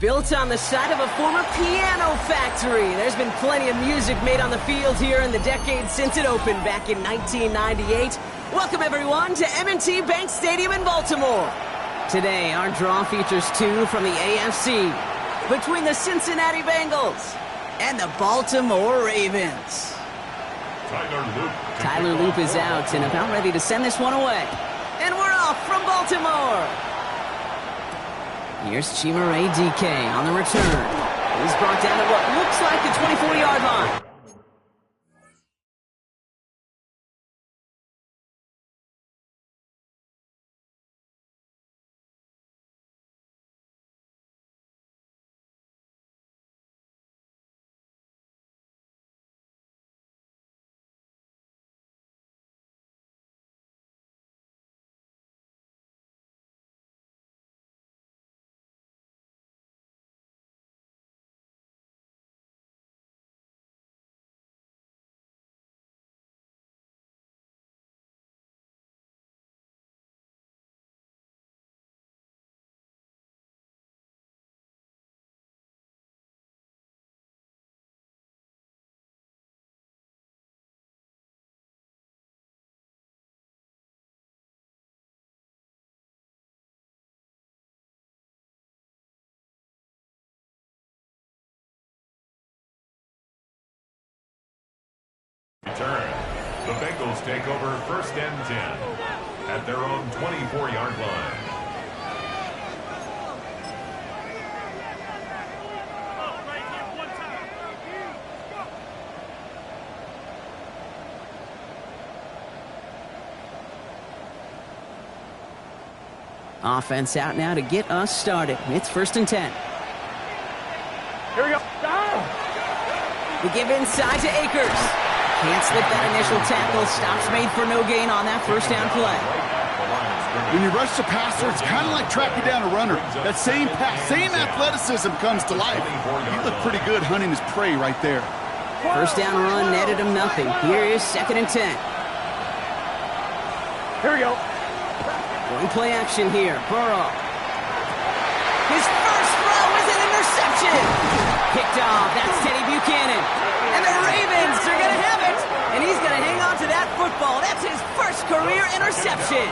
Built on the side of a former piano factory, there's been plenty of music made on the field here in the decade since it opened back in 1998. Welcome, everyone, to M&T Bank Stadium in Baltimore. Today, our draw features two from the AFC between the Cincinnati Bengals and the Baltimore Ravens. Tyler Loop is out and about ready to send this one away. And we're off from Baltimore. Here's Chimere DK on the return. He's brought down at what looks like the 24-yard line. Turn. The Bengals take over first and 10 at their own 24-yard line. Offense out now to get us started. It's first and 10. Here we go. We give inside to Akers. Can't slip that initial tackle. Stops made for no gain on that first down play. When you rush the passer, it's kind of like tracking down a runner. That same pass, same athleticism comes to life. He looked pretty good hunting his prey right there. First down run netted him nothing. Here is second and 10. Here we go. Going play action here. Burrow. His first throw is an interception. Picked off. That's Teddy Buchanan. And the Ravens are going to have it. And he's going to hang on to that football. That's his first career interception.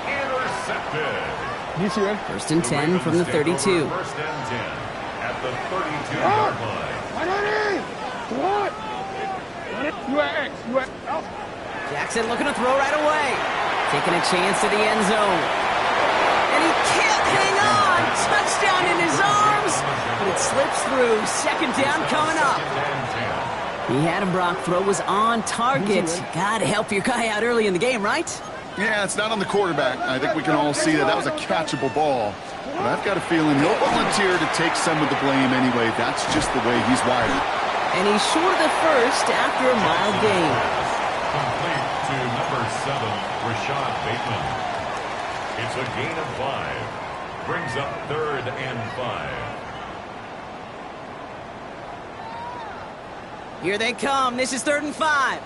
Intercepted. You see it? First and 10 from the 32. First and 10 at the 32-yard line. What? UX. Jackson looking to throw right away. Taking a chance at the end zone. And he can't hang on. Touchdown in his arms. But it slips through. Second down coming up. He had him, Brock. Throw was on target. Gotta help your guy out early in the game, right? Yeah, it's not on the quarterback. I think we can all see that was a catchable ball. But I've got a feeling he'll volunteer to take some of the blame anyway. That's just the way he's wired. And he's short of the first after a mild gain. Complete to number 7, Rashad Bateman. It's a gain of 5. Brings up third and 5. Here they come. This is third and 5.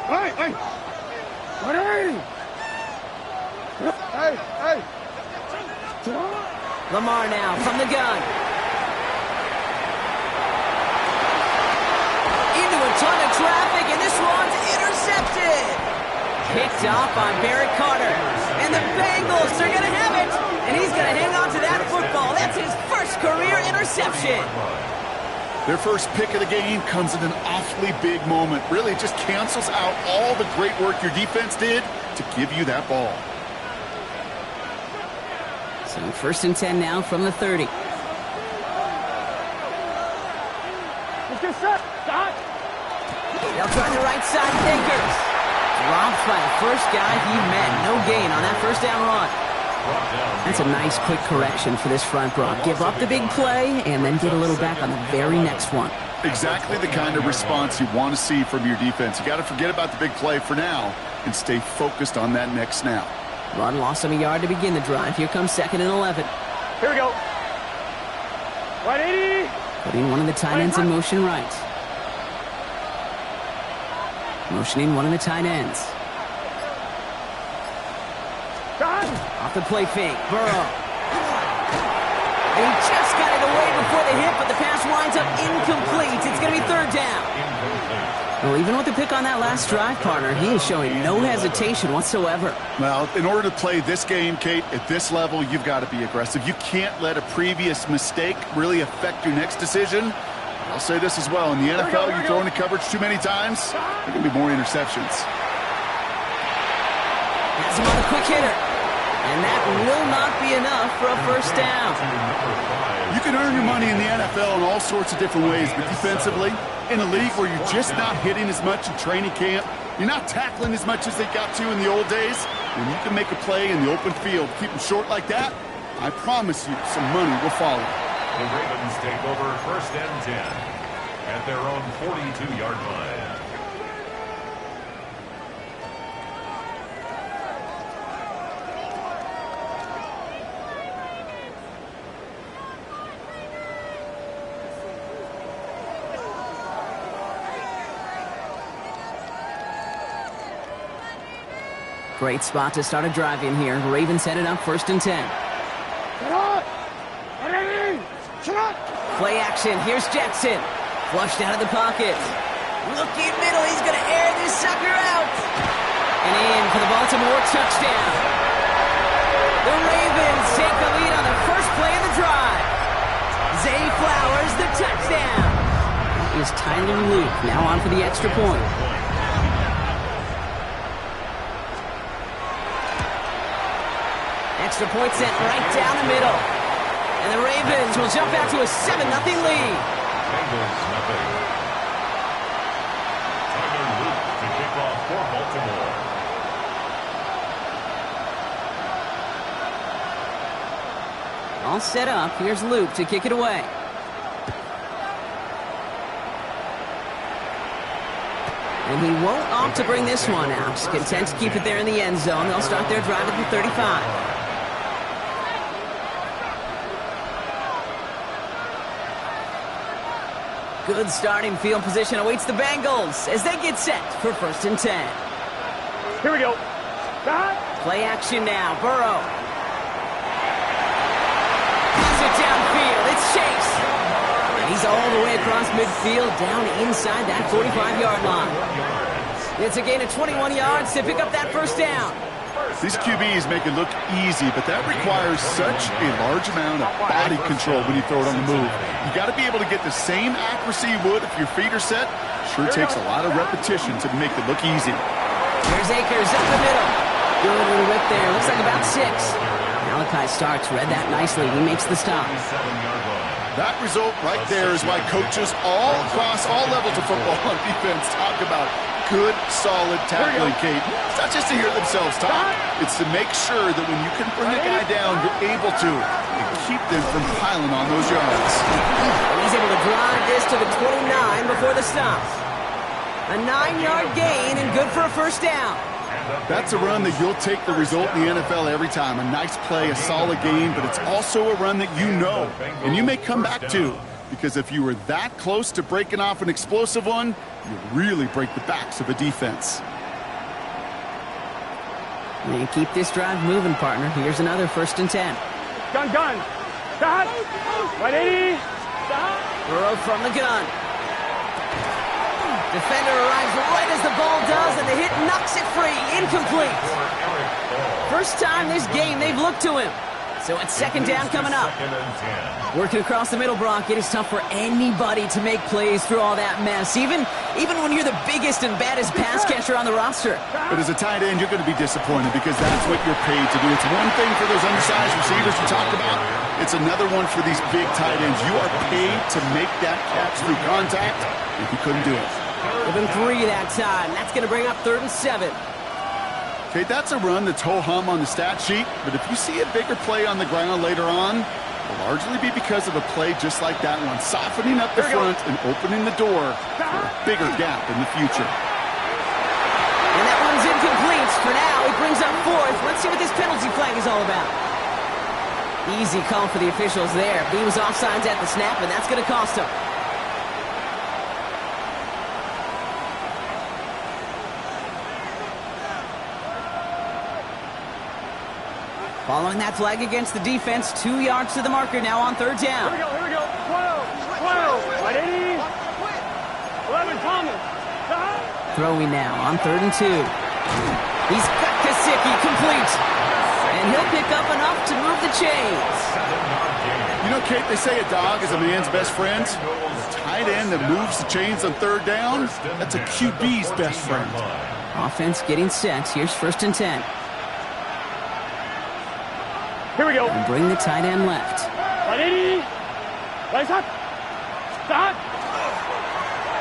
Hey. Lamar now from the gun. Into a ton of traffic, and this one's intercepted. Picked off by Barrett Carter. And the Bengals are going to have it. And he's going to hang on to that football. That's his first career interception. Their first pick of the game comes in an awfully big moment. Really, it just cancels out all the great work your defense did to give you that ball. So first and 10 now from the 30. Let's get set. Stop. They'll try the right side. Akers. Dropped by the first guy he met. No gain on that first down run. That's a nice quick correction for this front, Brock. Give up the big play and then get a little back on the very next one. Exactly the kind of response you want to see from your defense. You got to forget about the big play for now and stay focused on that next snap. Run lost him a yard to begin the drive. Here comes second and 11. Here we go. 180. Putting one of the tight ends in motion right. Motioning one of the tight ends. Off the play fake. Burrow. He just got it away before the hit, but the pass winds up incomplete. It's going to be third down. Well, even with the pick on that last drive, partner, he is showing no hesitation whatsoever. Well, in order to play this game, Kate, at this level, you've got to be aggressive. You can't let a previous mistake really affect your next decision. I'll say this as well. In the NFL, you throw into coverage too many times, there can be more interceptions. Has him on a quick hitter. And that will not be enough for a first down. You can earn your money in the NFL in all sorts of different ways, but defensively, in a league where you're just not hitting as much in training camp, you're not tackling as much as they got to in the old days, when you can make a play in the open field, keep them short like that, I promise you some money will follow. The Ravens take over first and 10 at their own 42-yard line. Great spot to start a drive in here. Ravens headed up first and 10. Play action. Here's Jackson. Flushed out of the pocket. Looking middle. He's going to air this sucker out. And in for the Baltimore touchdown. The Ravens take the lead on the first play of the drive. Zay Flowers, the touchdown. That is Tyler Luke now on for the extra point. Extra point sent right down the middle. And the Ravens will jump out to a 7-0 lead. Bengals nothing. Tyler Luke to kick off for Baltimore. All set up. Here's Luke to kick it away. And he won't opt to bring this one out. Just content to keep it there in the end zone. They'll start their drive at the 35. Good starting field position awaits the Bengals as they get set for first and 10. Here we go. Play action now. Burrow. Pass it downfield. It's Chase. And he's all the way across midfield down inside that 45-yard line. It's a gain of 21 yards to pick up that first down. These QBs make it look easy, but that requires such a large amount of body control when you throw it on the move. You got to be able to get the same accuracy you would if your feet are set. Sure takes a lot of repetition to make it look easy. Here's Akers up the middle. Good little whip there. Looks like about 6. Malachi Starks read that nicely. He makes the stop. That result right there is why coaches all across all levels of football on defense talk about good, solid tackling, Kate. It's not just to hear themselves talk. It's to make sure that when you can bring a guy down, you're able to and keep them from piling on those yards. He's able to drive this to the 29 before the stop. A 9-yard gain and good for a first down. That's a run that you'll take the result in the NFL every time. A nice play, a solid game, but it's also a run that you know and you may come back to. Because if you were that close to breaking off an explosive one, you really break the backs of a defense. And keep this drive moving, partner. Here's another first and 10. Gun. Stop. 180. Stop. Burrow from the gun. Defender arrives right as the ball does, and the hit knocks it free. Incomplete. First time this game they've looked to him. So it's second down coming up. Working across the middle, Brock, it is tough for anybody to make plays through all that mess, even when you're the biggest and baddest pass catcher on the roster. But as a tight end, you're going to be disappointed because that's what you're paid to do. It's one thing for those undersized receivers you talked about. It's another one for these big tight ends. You are paid to make that catch through contact if you couldn't do it. Give him 3 that time. That's going to bring up 3rd and 7. Okay, that's a run that's ho-hum on the stat sheet, but if you see a bigger play on the ground later on, it'll largely be because of a play just like that one, softening up the front and opening the door for a bigger gap in the future. And that one's incomplete. For now, it brings up 4th. Let's see what this penalty flag is all about. Easy call for the officials there. He was offsides at the snap, and that's going to cost him. Following that flag against the defense, 2 yards to the marker now on third down. Here we go. 12. Right 80. 11, Thomas. Throwing now on 3rd and 2. He's got Kasicki complete. And he'll pick up enough to move the chains. You know, Kate, they say a dog is a man's best friend. The tight end that moves the chains on third down, that's a QB's best friend. Offense getting set. Here's 1st and 10. Here we go. And bring the tight end left. Right 80. Right stop. Stop.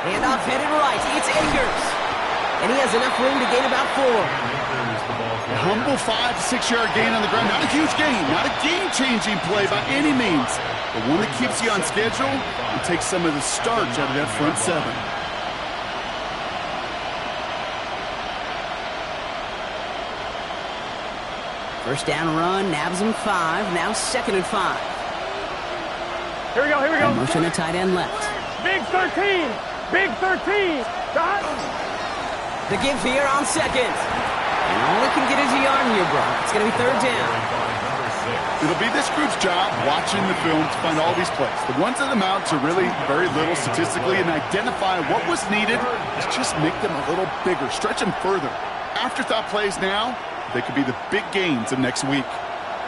Handoff headed right. It's Akers. And he has enough room to gain about 4. A humble 5 to 6 yard gain on the ground. Not a huge gain, not a game-changing play by any means, but one that keeps you on schedule and takes some of the starch out of that front 7. First down run, nabs him 5. Now 2nd and 5. Here we go. And motion the tight end left. Big 13. Big 13. Stop. The give here on 2nd. And all he can get is a yard here, Brock. It's going to be 3rd down. It'll be this group's job watching the film to find all these plays. The ones that amount to really very little statistically and identify what was needed is just make them a little bigger, stretch them further. Afterthought plays now, they could be the big gains of next week.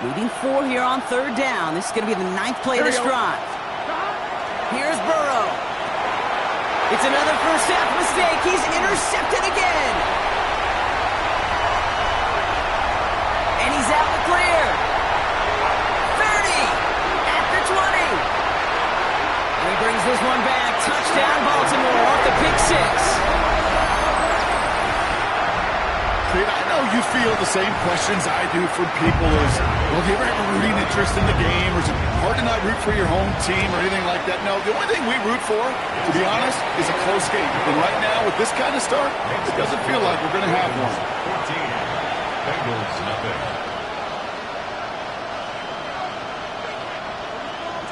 Leading 4 here on 3rd down. This is going to be the 9th play of this drive. Here's Burrow. It's another first half mistake. He's intercepted again. And he's out the clear. 30. After 20. And he brings this one back. Touchdown Baltimore off the pick 6. I know you feel the same questions I do from people as, well, do you ever have a rooting interest in the game, or is it hard to not root for your home team or anything like that? No, the only thing we root for, to be honest, is a close game. And right now, with this kind of start, it doesn't feel like we're going to have one. 14. Bengals nothing.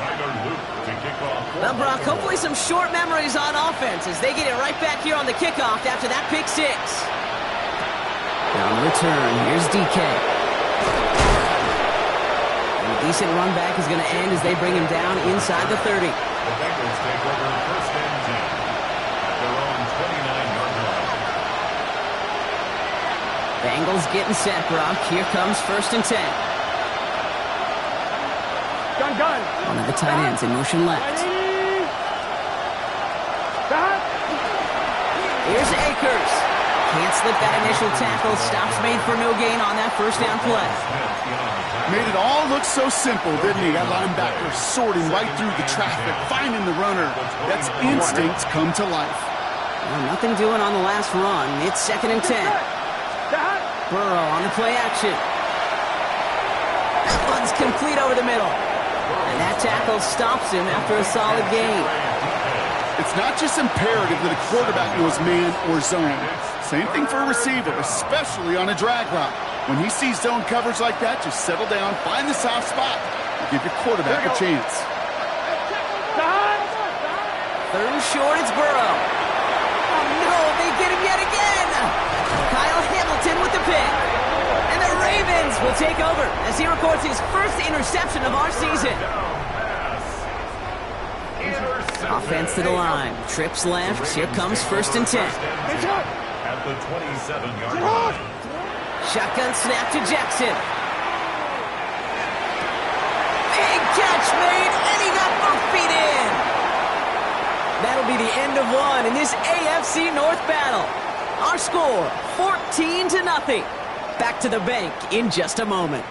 Tyler Luke to kick off. Well, Brock, hopefully some short memories on offense as they get it right back here on the kickoff after that pick 6. On the return, here's DK. And a decent run back is going to end as they bring him down inside the 30. The Bengals take over 1st and 10 at their own 29-yard line. Bengals getting set, Brock. Here comes 1st and 10. Gun. One of the tight ends in motion left. Stop. Here's Akers. Can't slip that initial tackle. Stops made for no gain on that first down play. Made it all look so simple, didn't he? That linebacker sorting right through the traffic, finding the runner. That's instincts come to life. Well, nothing doing on the last run. It's 2nd and 10. Burrow on the play action. That one's complete over the middle. And that tackle stops him after a solid gain. It's not just imperative that a quarterback knows man or zone. Same thing for a receiver, especially on a drag route. When he sees zone coverage like that, just settle down, find the soft spot, and give your quarterback a chance. 3rd and short, it's Burrow. Oh no, they get him yet again. Kyle Hamilton with the pick. And the Ravens will take over as he records his first interception of our season. Offense to the line. Trips left. Here comes 1st and 10. At the 27-yard line. Shotgun snap to Jackson. Big catch made, and he got both feet in. That'll be the end of one in this AFC North battle. Our score, 14-0. Back to the bank in just a moment.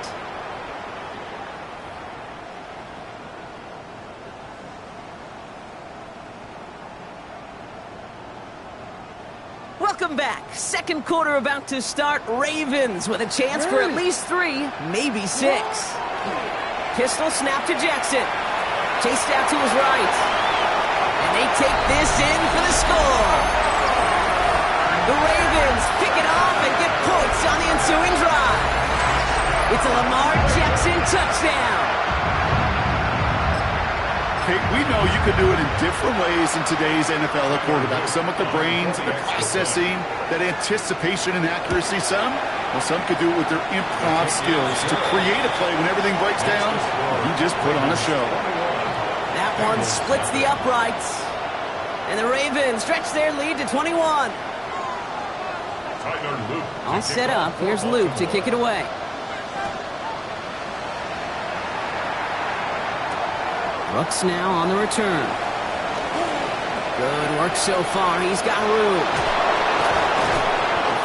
Welcome back. 2nd quarter about to start. Ravens with a chance for at least 3, maybe 6. Pistol snap to Jackson. Chased out to his right. And they take this in for the score. The Ravens pick it off and get points on the ensuing drive. It's a Lamar Jackson touchdown. Kate, we know you can do it in different ways in today's NFL at quarterback. Some with the brains, the processing, that anticipation and accuracy. Some could do it with their improv skills to create a play when everything breaks down. He just put on a show. That one splits the uprights. And the Ravens stretch their lead to 21. All set up. Here's Luke to kick it away. Brooks now on the return. Good work so far. He's got room.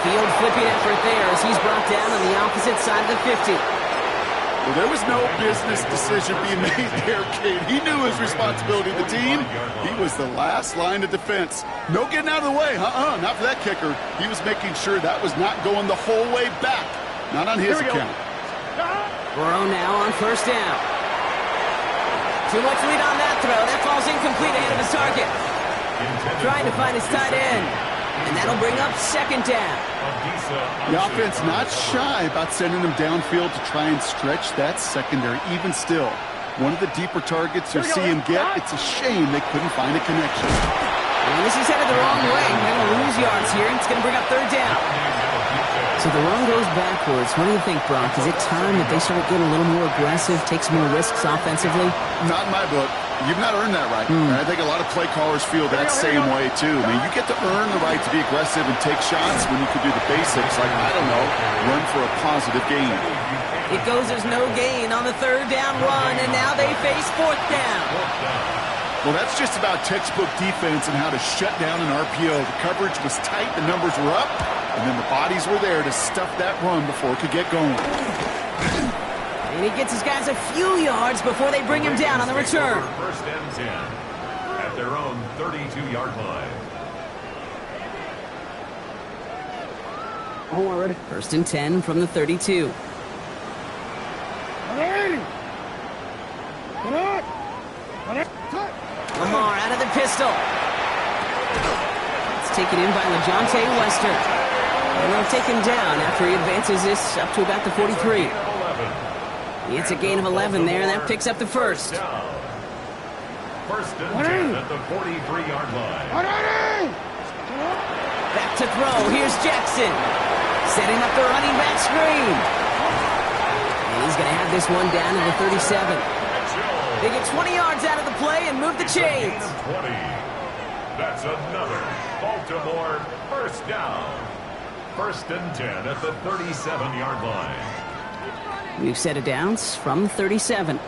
Field flipping effort there as he's brought down on the opposite side of the 50. Well, there was no business decision being made there, Kate. He knew his responsibility to the team. He was the last line of defense. No getting out of the way. Not for that kicker. He was making sure that was not going the whole way back. Not on his account. Burrow now on first down. Too much lead on that throw. That falls incomplete ahead of his target. Trying to find his tight end. And that'll bring up second down. The offense not shy about sending them downfield to try and stretch that secondary. Even still, one of the deeper targets you'll see him get, it's a shame they couldn't find a connection. And this is headed the wrong way. They're going to lose yards here. It's going to bring up third down. So the run goes backwards. What do you think, Brock? Is it time that they start getting a little more aggressive, take some more risks offensively? Not in my book. You've not earned that right. I think a lot of play callers feel that same way, too. I mean, you get to earn the right to be aggressive and take shots when you could do the basics, like, I don't know, run for a positive gain. It goes, there's no gain on the third down run, and now they face fourth down. Well, that's just about textbook defense and how to shut down an RPO. The coverage was tight, the numbers were up, and then the bodies were there to stuff that run before it could get going. And he gets his guys a few yards before they bring him down on the return. First and 10 at their own 32-yard line. Ready? First and 10 from the 32. Lamar out of the pistol. It's taken in by LeJohntay Western. And they'll take him down after he advances this up to about the 43. It's a gain of 11 there, and that picks up the first. First and 10 at the 43-yard line. Back to throw. Here's Jackson. Setting up the running back screen. And he's going to have this one down to the 37. They get 20 yards out of the play and move the chains. 20. That's another Baltimore first down. First and 10 at the 37-yard line. We've set it downs from 37.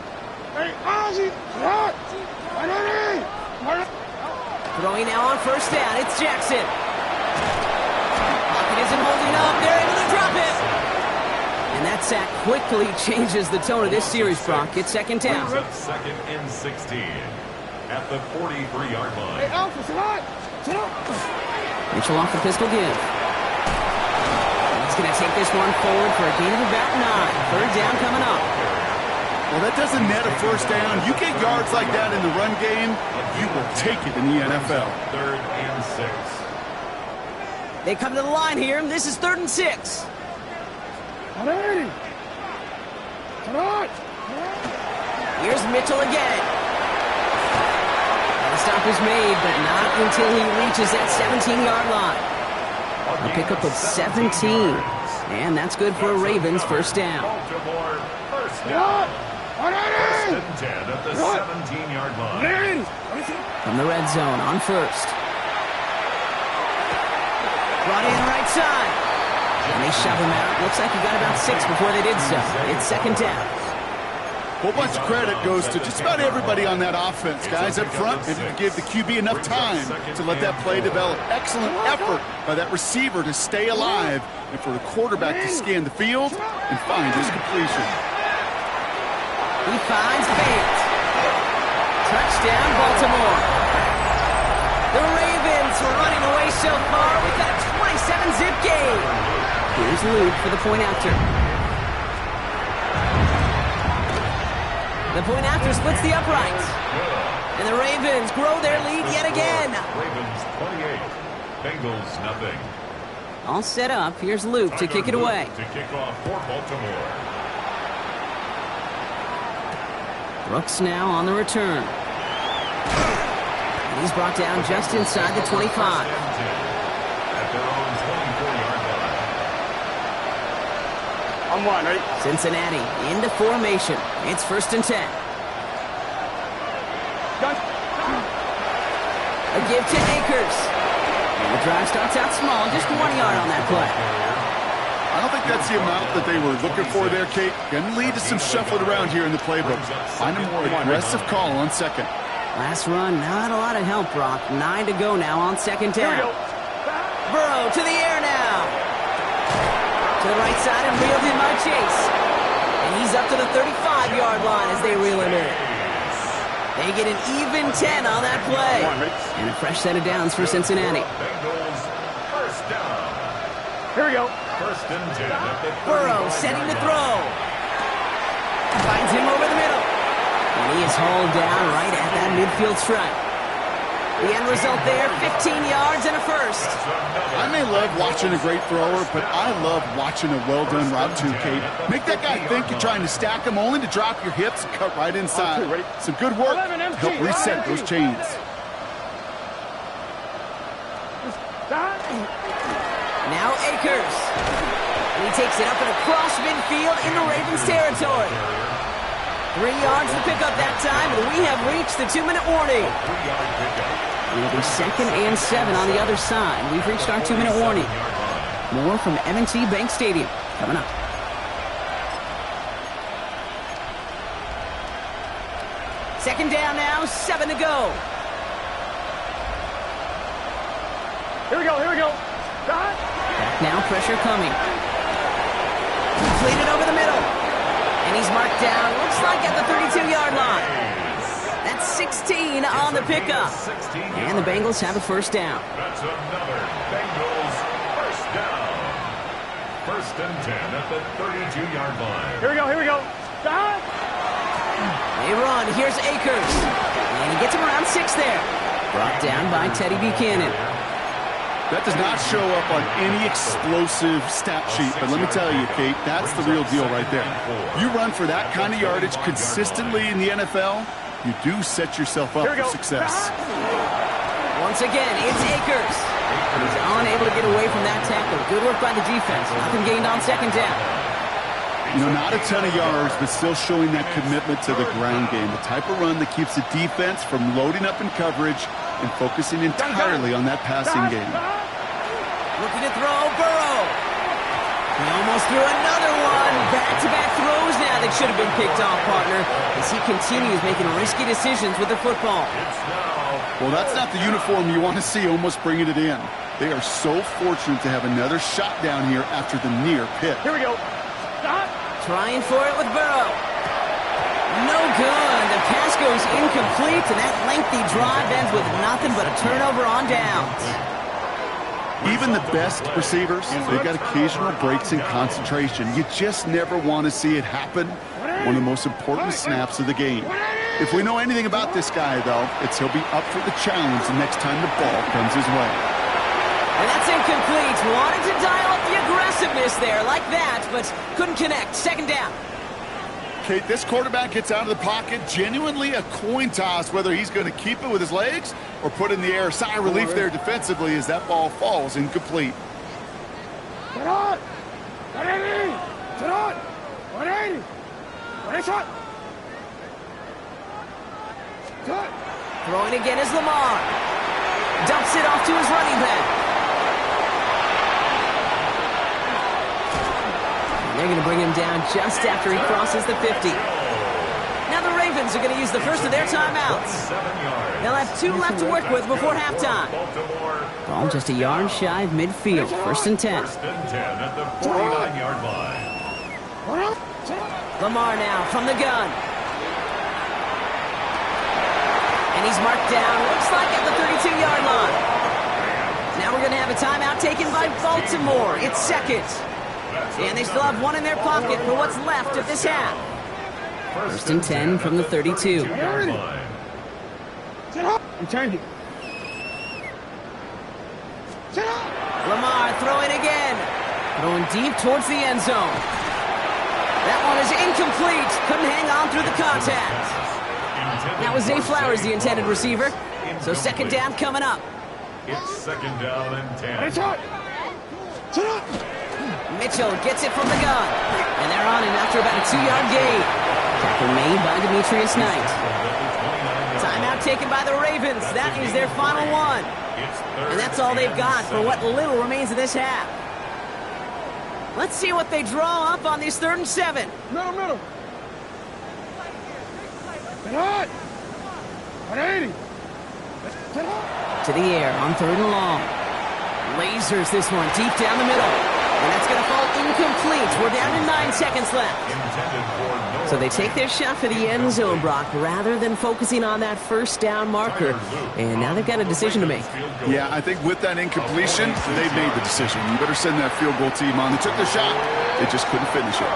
Throwing now on first down. It's Jackson. Pocket isn't holding up. They're able to drop it. And that sack quickly changes the tone of this series, Brock. It's second down. Second and 16 at the 43-yard line. Mitchell off the pistol give. He's going to take this one forward for a gain of about 9. Third down coming up. Well, that doesn't net a first down. You get yards like that in the run game, you will take it in the NFL. Third and 6. They come to the line here, and this is 3rd and 6. Here's Mitchell again. The stop is made, but not until he reaches that 17-yard line. A pickup of 17. And that's good for a Ravens first down. Baltimore first down. First and 10 at the 17-yard line. From the red zone on first. Brought in right side. And they shove him out. Looks like he got about 6 before they did so. It's second down. A whole bunch of credit goes to just about everybody on that offense. Guys up front, maybe to give the QB enough time to let that play develop. Excellent effort by that receiver to stay alive and for the quarterback to scan the field and find his completion. He finds Bates. Touchdown, Baltimore. The Ravens were running away so far with that 27-zip game. Here's Luke for the point after. The point after splits the uprights. And the Ravens grow their lead yet again. Ravens 28, Bengals nothing. All set up. Here's Luke to kick it away. To kick off for Baltimore. Brooks now on the return. And he's brought down just inside the 25. At I'm one, ready? Cincinnati into formation. It's 1st and 10. Gun. A give to Akers. And the drive starts out small, just 1 yard on that play. I don't think that's the amount that they were looking for there, Kate. Going to lead to some shuffling around here in the playbook. Find a more aggressive call on 2nd. Last run, not a lot of help, Brock. 9 to go now on 2nd Here we down. go. Burrow to the air now. To the right side and reeled in by Chase. And he's up to the 35-yard line as they reel him in. They get an even 10 on that play. And a fresh set of downs for Cincinnati. Bengals first down. Here we go. 1st and 10 at the Burrow setting to throw. Finds him over the middle. And he is hauled down right at that midfield stripe. The end result there, 15 yards and a first. I may love watching a great thrower, but I love watching a well-done route too, Kate. Make that guy think you're trying to stack him, only to drop your hips and cut right inside. Some good work to help reset those chains. Now Akers. And he takes it up and across midfield into Ravens territory. 3 yards to pick up that time, and we have reached the 2-minute warning. It'll be 2nd and 7 on the other side. We've reached our 2-minute warning. More from M&T Bank Stadium coming up. Second down now, 7 to go. Here we go, here we go. Back now, pressure coming. Completed over the middle. And he's marked down, looks like at the 32-yard line. That's 16 on the pickup. And the Bengals have a first down. That's another Bengals first down. 1st and 10 at the 32-yard line. Here we go, here we go. They run, here's Akers. And he gets him around 6 there. Brought down by Teddy Buchanan. That does not show up on any explosive stat sheet, but let me tell you, Kate, that's the real deal right there. You run for that kind of yardage consistently in the NFL, you do set yourself up for success. Once again, it's Akers. He's unable to get away from that tackle. Good work by the defense. Nothing gained on 2nd down. You know, not a ton of yards, but still showing that commitment to the ground game. The type of run that keeps the defense from loading up in coverage and focusing entirely on that passing game. Looking to throw, Burrow. He almost threw another one. Back-to-back throws now that should have been picked off, partner, as he continues making risky decisions with the football. Well, that's not the uniform you want to see almost bringing it in. They are so fortunate to have another shot down here after the near pick. Here we go. Trying for it with Burrow. No good. The pass goes incomplete, and that lengthy drive ends with nothing but a turnover on downs. Even the best receivers, they've got occasional breaks in concentration. You just never want to see it happen. One of the most important snaps of the game. If we know anything about this guy, though, it's he'll be up for the challenge the next time the ball comes his way. And that's incomplete. Wanted to dial up the aggressiveness there like that, but couldn't connect. 2nd down. Kate, this quarterback gets out of the pocket, genuinely a coin toss whether he's going to keep it with his legs or put it in the air. Sigh of relief there defensively as that ball falls incomplete. Get on! 180! Get on! 180! 180 shot! Good. Throwing again is Lamar. Dumps it off to his running back. They're going to bring him down just after he crosses the 50. Now the Ravens are going to use the first of their timeouts. They'll have 2 left to work with before halftime. Ball just a yard shy of midfield. 1st and 10. 1st and 10 at the 49-yard line. Lamar now from the gun. And he's marked down, looks like at the 32-yard line. Now we're going to have a timeout taken by Baltimore. It's 2nd. And they still have 1 in their pocket for what's left of this half. 1st and 10 from the 32. I'm changing. Lamar throwing again. Throwing deep towards the end zone. That one is incomplete. Couldn't hang on through the contact. That was Zay Flowers, the intended receiver. So 2nd down coming up. It's 2nd down and 10. Sit up! Mitchell gets it from the gun. And they're on him after about a 2-yard gain. Tackle made by Demetrius Knight. Timeout taken by the Ravens. That is their final one. And that's all they've got for what little remains of this half. Let's see what they draw up on these 3rd and 7. Middle. Hot. 180. To the air on 3rd and long. Lasers this one deep down the middle. And that's going to fall incomplete. We're down to 9 seconds left. So they take their shot for the end zone, Brock, rather than focusing on that 1st down marker. And now they've got a decision to make. Yeah, I think with that incompletion, they've made the decision. You better send that field goal team on. They took their shot. They just couldn't finish it.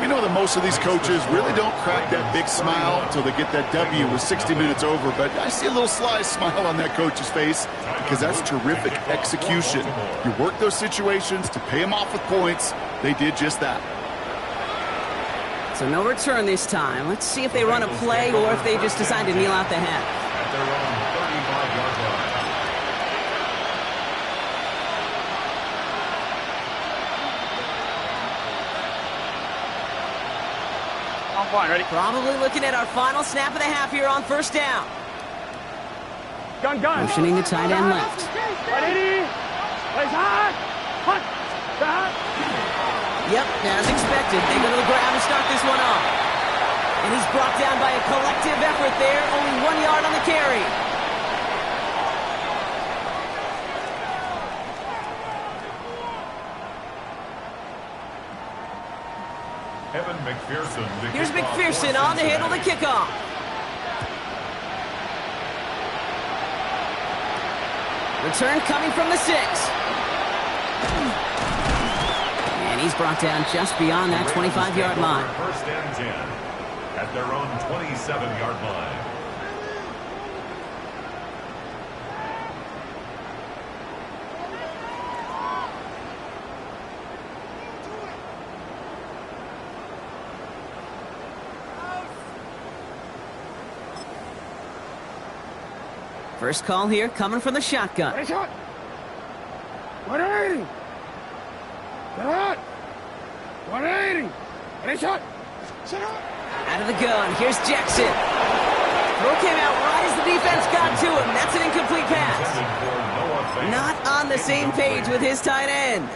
We know that most of these coaches really don't crack that big smile until they get that W with 60 minutes over, but I see a little sly smile on that coach's face because that's terrific execution. You work those situations to pay them off with points. They did just that. So no return this time. Let's see if they run a play or if they just decide to kneel out the half. At their own 35-yard line. I'm fine, ready? Probably looking at our final snap of the half here on 1st down. Gun. Motioning the tight end left. 180. Plays hot. Hot. Yep, as expected. They go to the ground and start this one off. And he's brought down by a collective effort there. Only 1 yard on the carry. Evan McPherson. Here's McPherson on to handle the kickoff. Return coming from the 6. And he's brought down just beyond that 25-yard line. 1st and 10 at their own 27-yard line. First call here coming from the shotgun. Nice shot. 180. Hot. 180. Nice shot. Out of the gun. Here's Jackson. Throw came out right as the defense got to him. That's an incomplete pass. Not on the same page with his tight end.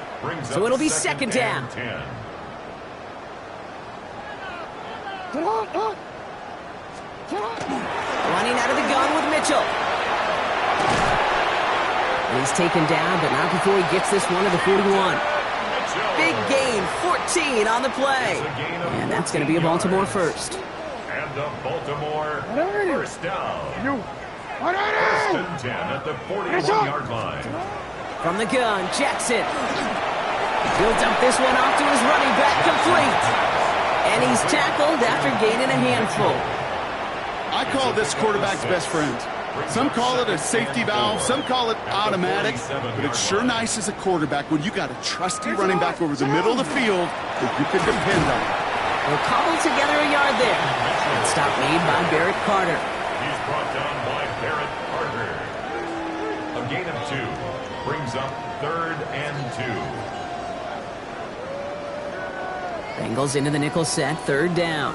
So it'll be 2nd down. Running out of the gun with Mitchell. And he's taken down, but not before he gets this one to the 41. Big gain, 14 on the play. And that's going to be a Baltimore first. And the Baltimore 1st down. 1st and 10 at the 41-yard line. From the gun, Jackson. He'll dump this one off to his running back, complete. And he's tackled after gaining a handful. I call this quarterback's best friend. Some call it a safety valve, some call it automatic, but it's sure nice as a quarterback when you got a trusty running back over the middle of the field that you can depend on. They'll cobble together a yard there. And stop made by Barrett Carter. He's brought down by Barrett Carter. A gain of 2 brings up 3rd and 2. Bengals into the nickel set, 3rd down.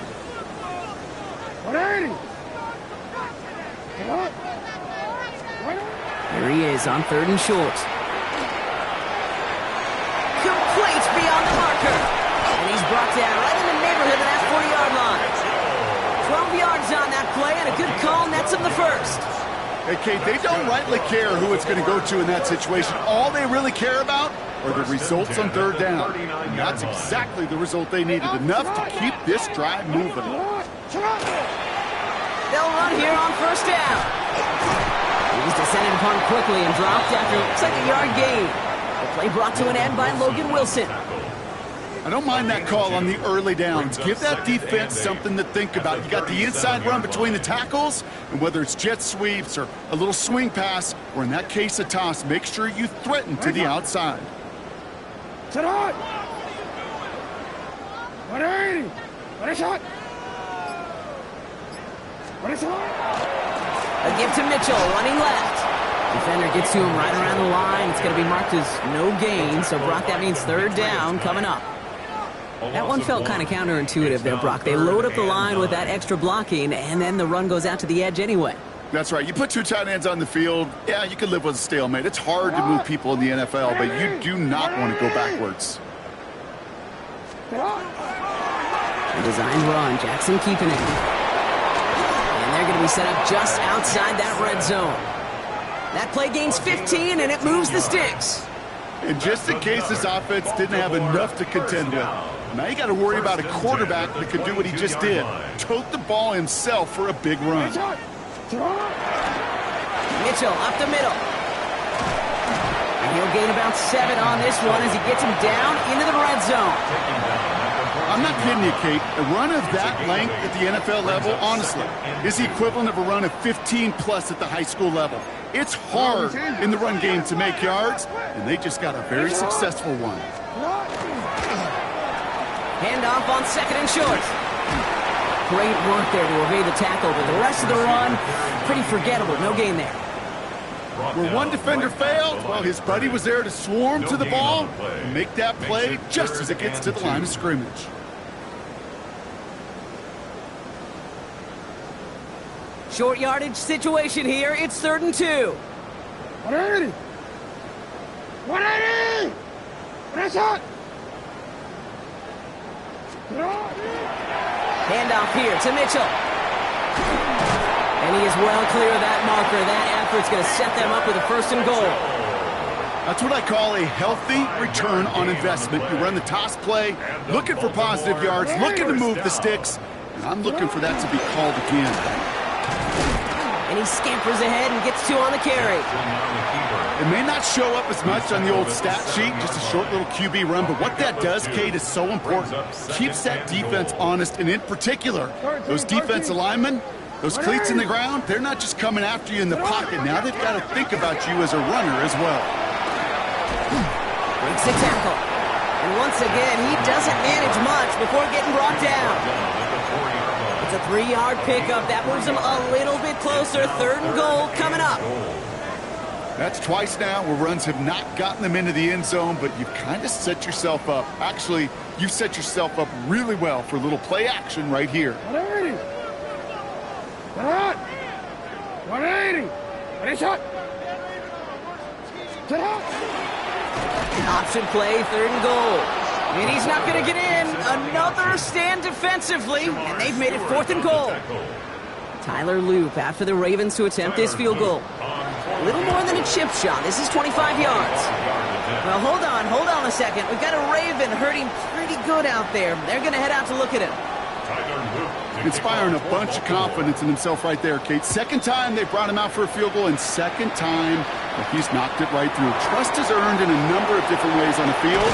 180. Here he is on 3rd and short. Complete beyond the marker. And he's brought down right in the neighborhood of that 40-yard line. 12 yards on that play and a good call nets him the 1st. Hey, Kate, they don't rightly care who it's going to go to in that situation. All they really care about are the results on 3rd down. And that's exactly the result they needed, enough to keep this drive moving. They'll run here on 1st down. He was descended upon quickly and dropped after it looks like a yard gain. The play brought to an end by Logan Wilson. I don't mind that call on the early downs. Give that defense something to think about. You got the inside run between the tackles, and whether it's jet sweeps or a little swing pass, or in that case a toss, make sure you threaten to the outside. Set hot. 180. What a shot. What a shot. A give to Mitchell, running left. Defender gets to him right around the line. It's going to be marked as no gain, so Brock, that means third down coming up. That one felt kind of counterintuitive there, Brock. They load up the line with that extra blocking, and then the run goes out to the edge anyway. That's right. You put two tight ends on the field, yeah, you can live with a stalemate. It's hard to move people in the NFL, but you do not want to go backwards. A designed run. Jackson keeping it. And they're going to be set up just outside that red zone. That play gains 15, and it moves the sticks. And just in case this offense didn't have enough to contend with, now you got to worry about a quarterback that could do what he just did. Tote the ball himself for a big run. Mitchell up the middle. And he'll gain about 7 on this one as he gets him down into the red zone. I'm not kidding you, Kate. A run of that length at the NFL level, honestly, is the equivalent of a run of 15-plus at the high school level. It's hard in the run game to make yards, and they just got a very successful one. Handoff on second and short. Great work there to evade the tackle, but the rest of the run, pretty forgettable. No gain there. Where one defender failed, well, his buddy was there to swarm to the ball and make that play just as it gets to the line of scrimmage. Short yardage situation here. It's 3rd and 2. 180! 180! Press it! Handoff here to Mitchell. And he is well clear of that marker. That effort's going to set them up with a 1st and goal. That's what I call a healthy return on investment. You run the toss play, looking for positive yards, looking to move the sticks, and I'm looking for that to be called again. And he scampers ahead and gets 2 on the carry. It may not show up as much on the old stat sheet, just a short little QB run, but what that does, Kate, is so important. Keeps that defense honest, and in particular, those defensive linemen, those cleats in the ground, they're not just coming after you in the pocket. Now they've got to think about you as a runner as well. Breaks the tackle. And once again, he doesn't manage much before getting brought down. It's a 3-yard pickup. That moves him a little bit closer. 3rd and goal coming up. That's twice now where runs have not gotten them into the end zone, but you've kind of set yourself up. Actually, you've set yourself up really well for a little play action right here. 180! 180! Finish it! Option play, 3rd and goal. And he's not going to get in. Another stand defensively, and they've made it 4th and goal. Tyler Loop after the Ravens to attempt this field goal. A little more than a chip shot. This is 25 yards. Well, hold on a second. We've got a Raven hurting pretty good out there. They're going to head out to look at him. Inspiring a bunch of confidence in himself right there, Kate. 2nd time they brought him out for a field goal, and 2nd time he's knocked it right through. Trust is earned in a number of different ways on the field.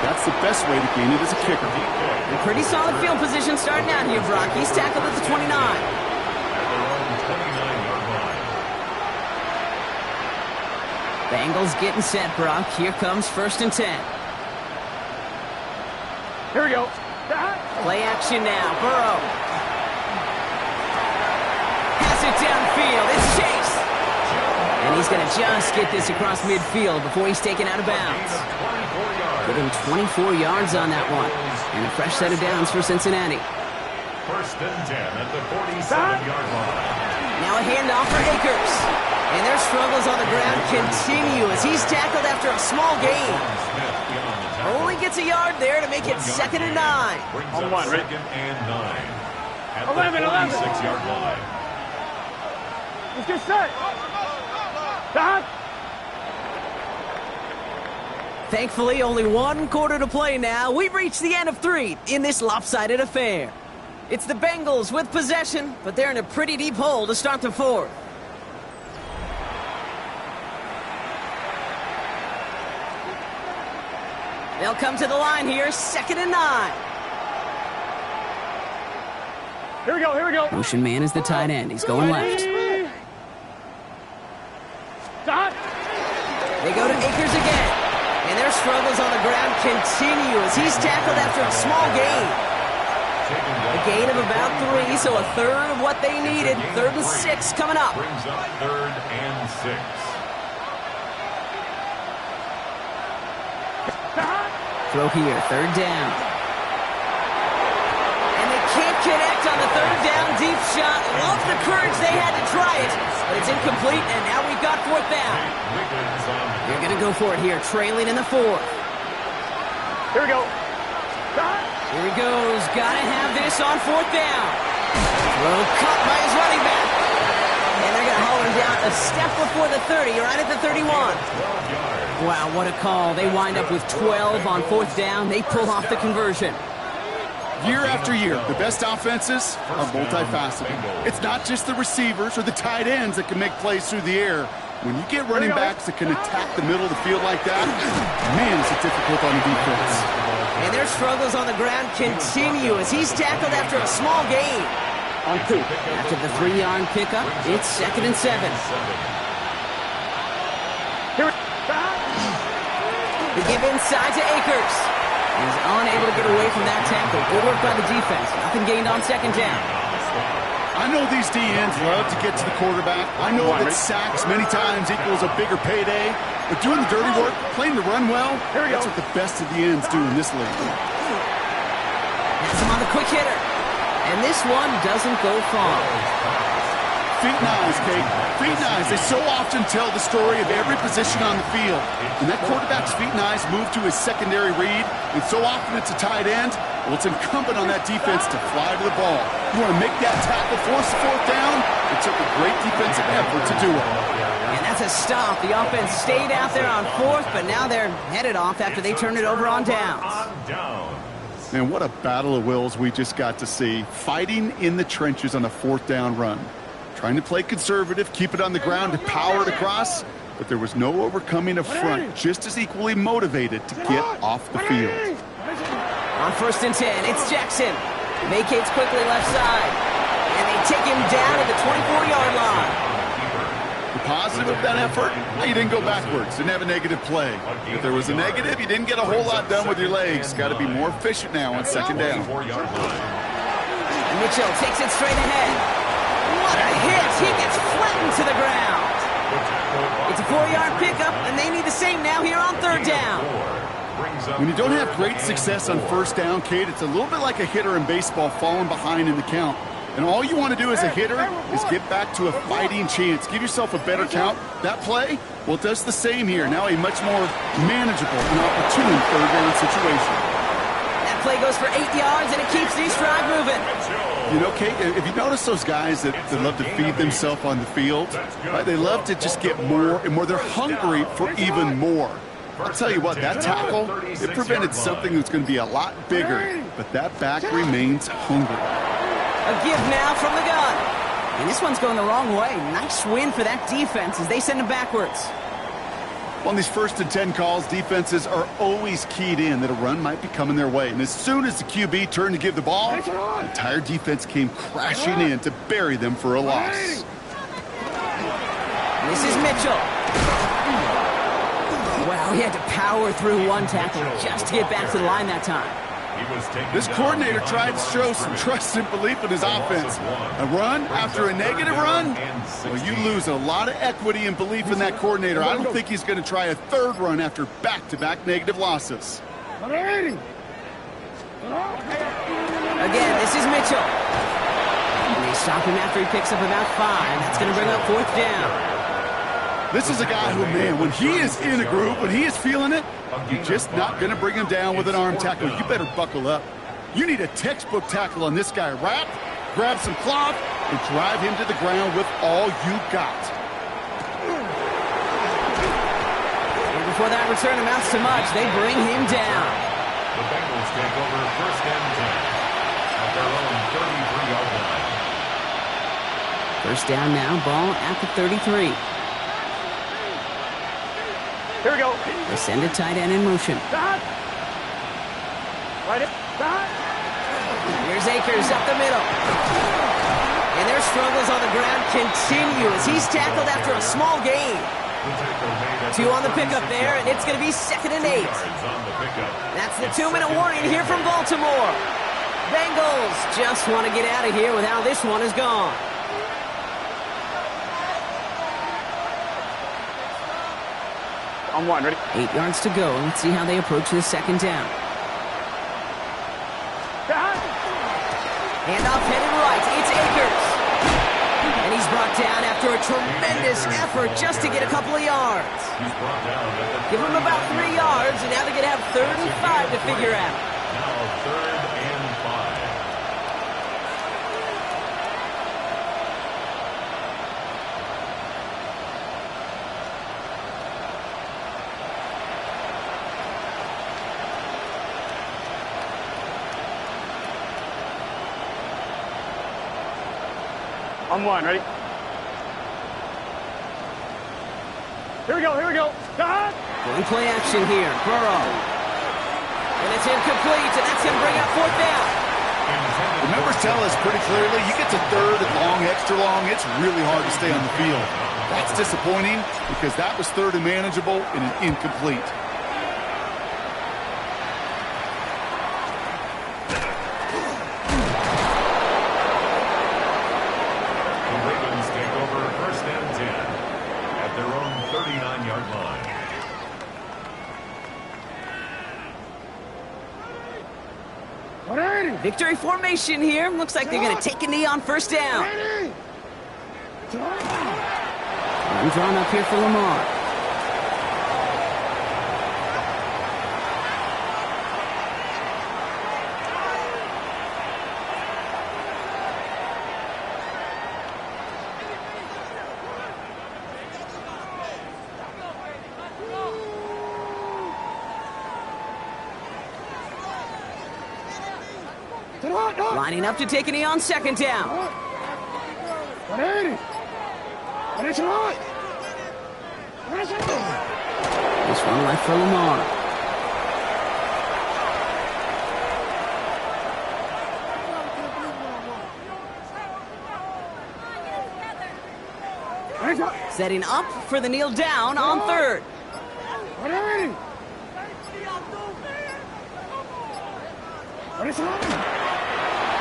That's the best way to gain it as a kicker. A pretty solid field position starting out here, Brock. He's tackled at the 29. Bengals getting set, Brock. Here comes 1st and 10. Here we go. Play action now. Burrow. Pass it downfield. It's Chase. And he's going to just get this across midfield before he's taken out of bounds. Give him 24 yards on that one. And a fresh set of downs for Cincinnati. 1st and 10 at the 47-yard line. Now a handoff for Akers. And their struggles on the ground continue as he's tackled after a small gain. Only gets a yard there to make it 2nd and 9. Brings up 2nd and 9 at 11. the 46-yard line. Let's get set. Stop. Thankfully, only 1 quarter to play now. We've reached the end of 3 in this lopsided affair. It's the Bengals with possession, but they're in a pretty deep hole to start the 4th. They'll come to the line here, 2nd and 9. Here we go. Motion man is the tight end. He's going left. Stop. They go to Akers again. And their struggles on the ground continue as he's tackled after a small gain. A gain of about 3, so a 3rd of what they needed. 3rd and 6 coming up. Brings up 3rd and 6. throw here, third down. And they can't connect on the third down deep shot. Love the courage they had to try it, but it's incomplete, and now we've got fourth down. They're going to go for it here, trailing in the fourth. Here we go. Here he goes. Got to have this on fourth down. Throw caught by his running back. And they're going to haul him down a step before the 30, right at the 31. Wow, what a call. They wind up with 12 on fourth down. They pull off the conversion. Year after year, the best offenses are multifaceted. It's not just the receivers or the tight ends that can make plays through the air. When you get running backs that can attack the middle of the field like that, man, is it difficult on the defense. And their struggles on the ground continue as he's tackled after a small gain. On 2. After the 3-yard pickup, it's 2nd and 7. Here we They give inside to Akers. He's unable to get away from that tackle. Good work by the defense. Nothing gained on second down. I know these DNs love to get to the quarterback. I know that sacks many times equals a bigger payday. But doing the dirty work, playing the run well, that's what the best of the ends do in this league. Has him on the quick hitter. And this one doesn't go far. Feet and eyes, Kate. Feet and eyes. They so often tell the story of every position on the field. When that quarterback's feet and eyes move to his secondary read, and so often it's a tight end, well, it's incumbent on that defense to fly to the ball. You want to make that tackle, force the fourth down? It took a great defensive effort to do it. And that's a stop. The offense stayed out there on fourth, but now they're headed off after they turn it over on downs. Man, what a battle of wills we just got to see. Fighting in the trenches on a fourth down run. Trying to play conservative, keep it on the ground to power it across, but there was no overcoming a front just as equally motivated to get off the field. On 1st and 10, it's Jackson. Vacates quickly left side. And they take him down at the 24-yard line. The positive of that effort, you didn't go backwards, didn't have a negative play. If there was a negative, you didn't get a whole lot done with your legs. Got to be more efficient now on second down. Mitchell takes it straight ahead. What a hit! He gets flattened to the ground. It's a 4-yard pickup, and they need the same now here on third down. When you don't have great success on first down, Kate, it's a little bit like a hitter in baseball falling behind in the count. And all you want to do as a hitter is get back to a fighting chance. Give yourself a better count. That play, well, it does the same here. Now a much more manageable and opportune third down situation. That play goes for 8 yards, and it keeps these drive moving. You know, Kate, if you notice those guys that love to feed themselves on the field, right, they love to just get more and more. They're hungry for even more. I'll tell you what, that tackle, it prevented something that's going to be a lot bigger, but that back remains hungry. A give now from the gun. And this one's going the wrong way. Nice win for that defense as they send him backwards. On these 1st and 10 calls, defenses are always keyed in that a run might be coming their way. And as soon as the QB turned to give the ball, the entire defense came crashing in to bury them for a loss. This is Mitchell. Wow, he had to power through one tackle just to get back to the line that time. This coordinator tried to show some trust and belief in his offense. A run after a negative run? Well, you lose a lot of equity and belief in that coordinator. I don't think he's going to try a third run after back-to-back negative losses. Again, this is Mitchell. And they stop him after he picks up about 5. That's going to bring up fourth down. This is a guy who, man, when he is in a groove, when he is feeling it, you're just not going to bring him down with an arm tackle. You better buckle up. You need a textbook tackle on this guy. Wrap, grab some cloth, and drive him to the ground with all you got. And before that return amounts to much, they bring him down. The Bengals take over 1st and 10 at their own 33-yard line. First down now, ball at the 33. Here we go. They send a tight end in motion. Right in. Here's Akers up the middle. And their struggles on the ground continue as he's tackled after a small gain. 2 on the pickup there, and it's going to be 2nd and 8. That's the 2-minute warning here from Baltimore. Bengals just want to get out of here with how this one is gone. On 1, ready? 8 yards to go. Let's see how they approach this second down. Handoff headed right. It's Akers. And he's brought down after a tremendous effort just to get a couple of yards. Give him about 3 yards, and now they're going to have 3rd and 5 to figure out. Now 3rd and 5. On one, ready? Here we go, here we go. Going play action here. Burrow. And it's incomplete, and that's going to bring up 4th down. The numbers tell us pretty clearly, you get to 3rd and long, extra long, it's really hard to stay on the field. That's disappointing because that was 3rd and manageable and an incomplete. Victory formation here. Looks like they're going to take a knee on 1st down. And drawn up here for Lamar. Lining up to take a knee on 2nd down. This one left for Lamar. Setting up for the kneel down on 3rd.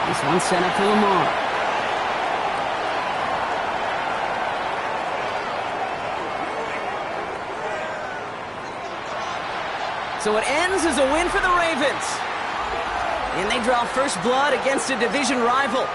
This one set up for Lamar. So it ends as a win for the Ravens. And they draw first blood against a division rival.